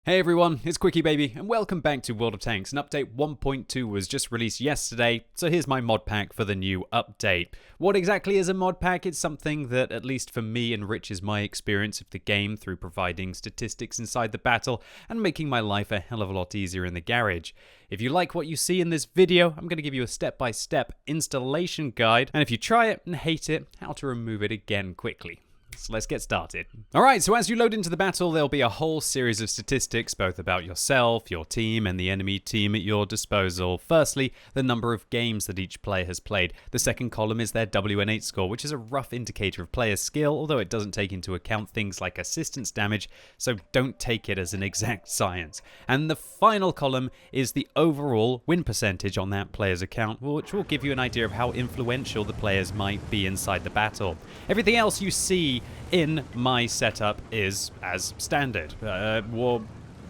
Hey everyone, it's QuickyBaby, and welcome back to World of Tanks. And update 1.2 was just released yesterday, so here's my mod pack for the new update. What exactly is a mod pack? It's something that, at least for me, enriches my experience of the game through providing statistics inside the battle and making my life a hell of a lot easier in the garage. If you like what you see in this video, I'm going to give you a step-by-step installation guide, and if you try it and hate it, how to remove it again quickly. So let's get started. Alright, so as you load into the battle, there'll be a whole series of statistics, both about yourself, your team, and the enemy team at your disposal. Firstly, the number of games that each player has played. The second column is their WN8 score, which is a rough indicator of player skill, although it doesn't take into account things like assistance damage, so don't take it as an exact science. And the final column is the overall win percentage on that player's account, which will give you an idea of how influential the players might be inside the battle. Everything else you see in my setup is as standard.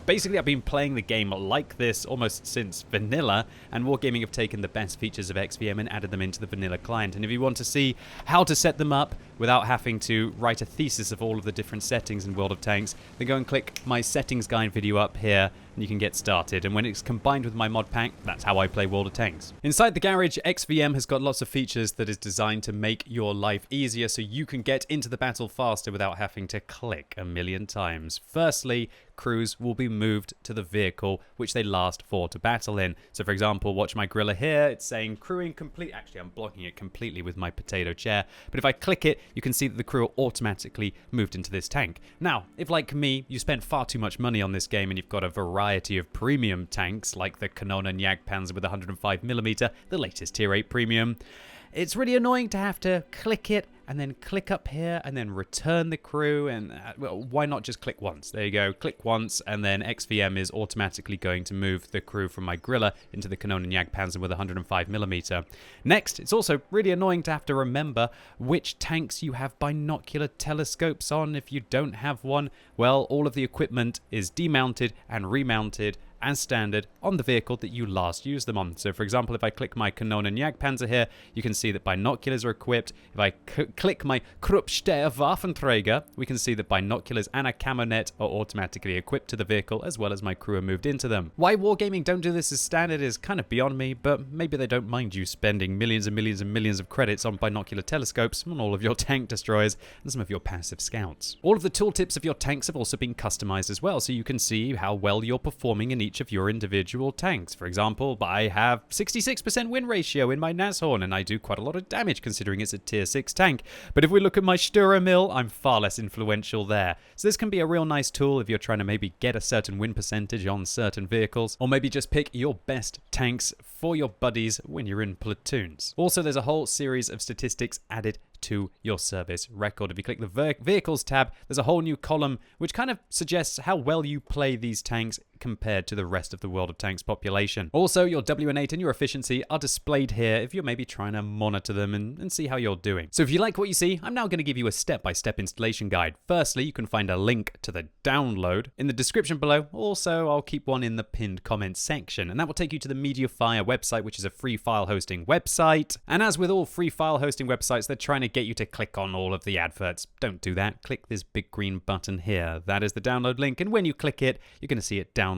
Basically, I've been playing the game like this almost since vanilla, and Wargaming have taken the best features of XVM and added them into the vanilla client. And if you want to see how to set them up without having to write a thesis of all of the different settings in World of Tanks, then go and click my settings guide video up here, and you can get started. And when it's combined with my mod pack, that's how I play World of Tanks. Inside the garage, XVM has got lots of features that is designed to make your life easier so you can get into the battle faster without having to click a million times. Firstly, crews will be moved to the vehicle which they last fought to battle in. So for example, watch my gorilla here, it's saying crewing complete. Actually, I'm blocking it completely with my potato chair, but if I click it, you can see that the crew are automatically moved into this tank. Now, if like me, you spent far too much money on this game and you've got a variety of premium tanks like the Kanona Jagdpanzer with 105mm, the latest tier 8 premium, it's really annoying to have to click it and then click up here and then return the crew, and well, why not just click once? There you go, click once, and then XVM is automatically going to move the crew from my gorilla into the Kanona Jagdpanzer with 105mm. Next, it's also really annoying to have to remember which tanks you have binocular telescopes on. If you don't have one, well, all of the equipment is demounted and remounted as standard on the vehicle that you last used them on. So for example, if I click my Kanona Jagdpanzer here, you can see that binoculars are equipped. If I click my Kruppsteier Waffenträger, we can see that binoculars and a camo net are automatically equipped to the vehicle, as well as my crew are moved into them. Why Wargaming don't do this as standard is kind of beyond me, but maybe they don't mind you spending millions and millions and millions of credits on binocular telescopes on all of your tank destroyers and some of your passive scouts. All of the tooltips of your tanks have also been customized as well, so you can see how well you're performing in each of your individual tanks. For example, I have 66% win ratio in my Nashorn, and I do quite a lot of damage considering it's a tier 6 tank. But if we look at my Sturra Mill, I'm far less influential there. So this can be a real nice tool if you're trying to maybe get a certain win percentage on certain vehicles, or maybe just pick your best tanks for your buddies when you're in platoons. Also, there's a whole series of statistics added to your service record. If you click the vehicles tab, there's a whole new column which kind of suggests how well you play these tanks compared to the rest of the World of Tanks population. Also, your WN8 and your efficiency are displayed here if you're maybe trying to monitor them and see how you're doing. So if you like what you see, I'm now going to give you a step-by-step installation guide. Firstly, you can find a link to the download in the description below. Also, I'll keep one in the pinned comments section, and that will take you to the Mediafire website, which is a free file hosting website. And as with all free file hosting websites, they're trying to get you to click on all of the adverts. Don't do that. Click this big green button here. That is the download link, and when you click it, you're going to see it download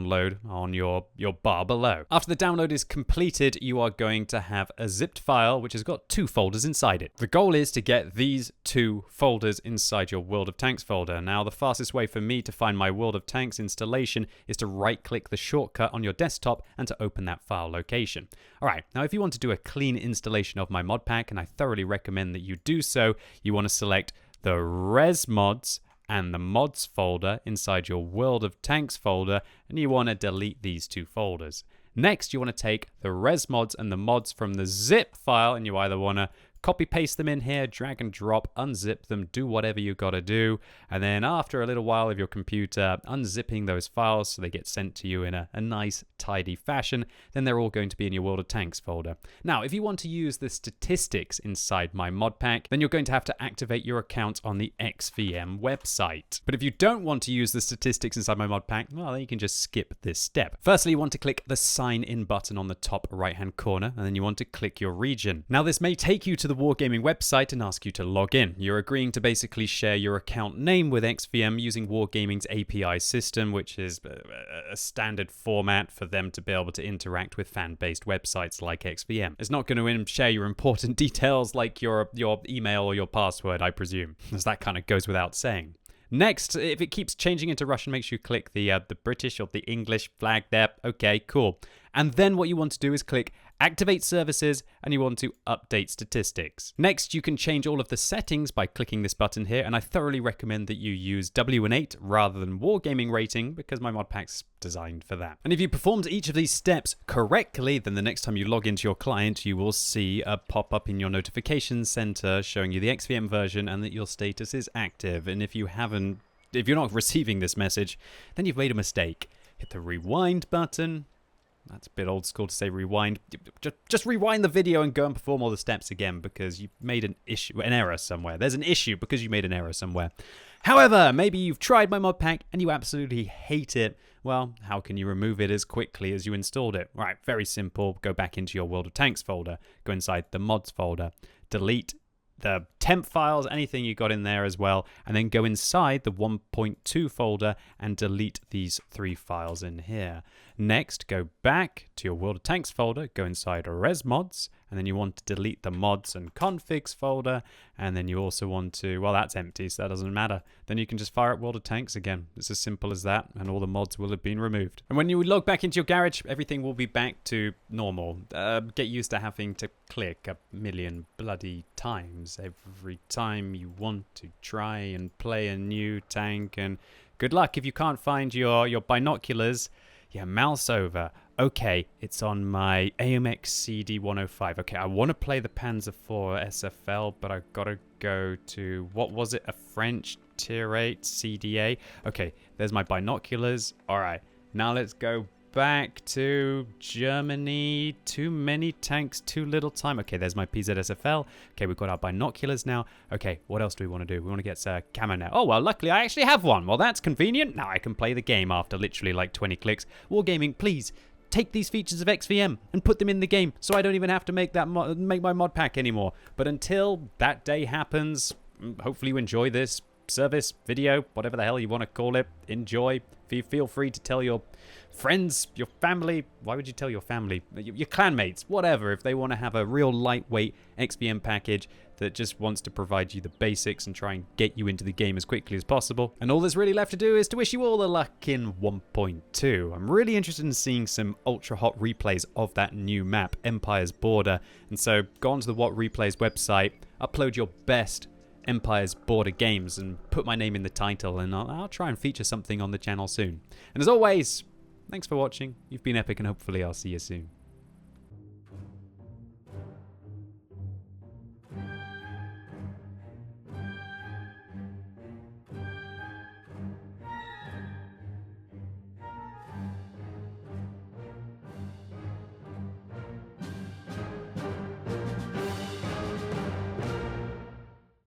on your bar below. After the download is completed, you are going to have a zipped file which has got 2 folders inside it. The goal is to get these 2 folders inside your World of Tanks folder. Now, the fastest way for me to find my World of Tanks installation is to right-click the shortcut on your desktop and to open that file location. Alright, now if you want to do a clean installation of my mod pack, and I thoroughly recommend that you do so, you want to select the res mods and the mods folder inside your World of Tanks folder, and you want to delete these 2 folders. Next, you want to take the res mods and the mods from the zip file, and you either want to copy paste them in here, drag and drop, unzip them, do whatever you gotta do, and then after a little while of your computer unzipping those files so they get sent to you in a nice tidy fashion, then they're all going to be in your World of Tanks folder. Now, if you want to use the statistics inside my mod pack, then you're going to have to activate your account on the XVM website. But if you don't want to use the statistics inside my mod pack, well, then you can just skip this step. Firstly, you want to click the sign in button on the top right hand corner, and then you want to click your region. Now, this may take you to the the Wargaming website and ask you to log in. You're agreeing to basically share your account name with XVM using Wargaming's API system, which is a standard format for them to be able to interact with fan-based websites like XVM. It's not going to share your important details like your email or your password, I presume, as that kind of goes without saying. Next, if it keeps changing into Russian, make sure you click the British or the English flag there. Okay, cool. And then what you want to do is click Activate Services, and you want to update statistics. Next, you can change all of the settings by clicking this button here, and I thoroughly recommend that you use W&8 rather than Wargaming rating because my mod pack's designed for that. And if you performed each of these steps correctly, then the next time you log into your client, you will see a pop-up in your notifications center showing you the XVM version and that your status is active. And if you're not receiving this message, then you've made a mistake. Hit the rewind button. That's a bit old school to say rewind. Just rewind the video and go and perform all the steps again because you've made an error somewhere. There's an issue because you made an error somewhere. However, maybe you've tried my mod pack and you absolutely hate it. Well, how can you remove it as quickly as you installed it? Right, very simple. Go back into your World of Tanks folder. Go inside the mods folder. Delete the temp files, anything you got in there as well, and then go inside the 1.2 folder and delete these 3 files in here. Next, go back to your World of Tanks folder, go inside Res Mods, and then you want to delete the mods and configs folder, and then you also want to, well, that's empty, so that doesn't matter. Then you can just fire up World of Tanks again. It's as simple as that, and all the mods will have been removed. And when you log back into your garage, everything will be back to normal. Get used to having to click a million bloody times every time you want to try and play a new tank, and good luck if you can't find your binoculars. Yeah, mouse over. Okay, it's on my AMX CD105. Okay, I want to play the Panzer IV SFL, but I've got to go to, what was it, a French Tier 8 CDA? Okay, there's my binoculars. All right, now let's go back to Germany. Too many tanks, too little time. Okay, there's my PZSFL. Okay, we've got our binoculars now. Okay, what else do we want to do? We want to get camo now. Oh, well, luckily I actually have one. Well, that's convenient. Now I can play the game after literally like 20 clicks. Wargaming, please take these features of XVM and put them in the game so I don't even have to make my mod pack anymore. But until that day happens, hopefully you enjoy this service, video, whatever the hell you want to call it. Enjoy. Feel free to tell your friends, your family. Why would you tell your family? Your clanmates, whatever, if they want to have a real lightweight XVM package that just wants to provide you the basics and try and get you into the game as quickly as possible. And all there's really left to do is to wish you all the luck in 1.2. I'm really interested in seeing some ultra hot replays of that new map, Empire's Border. And so go onto the What Replays website, upload your best Empire's Border games and put my name in the title, and I'll try and feature something on the channel soon. And as always, thanks for watching. You've been epic, and hopefully I'll see you soon.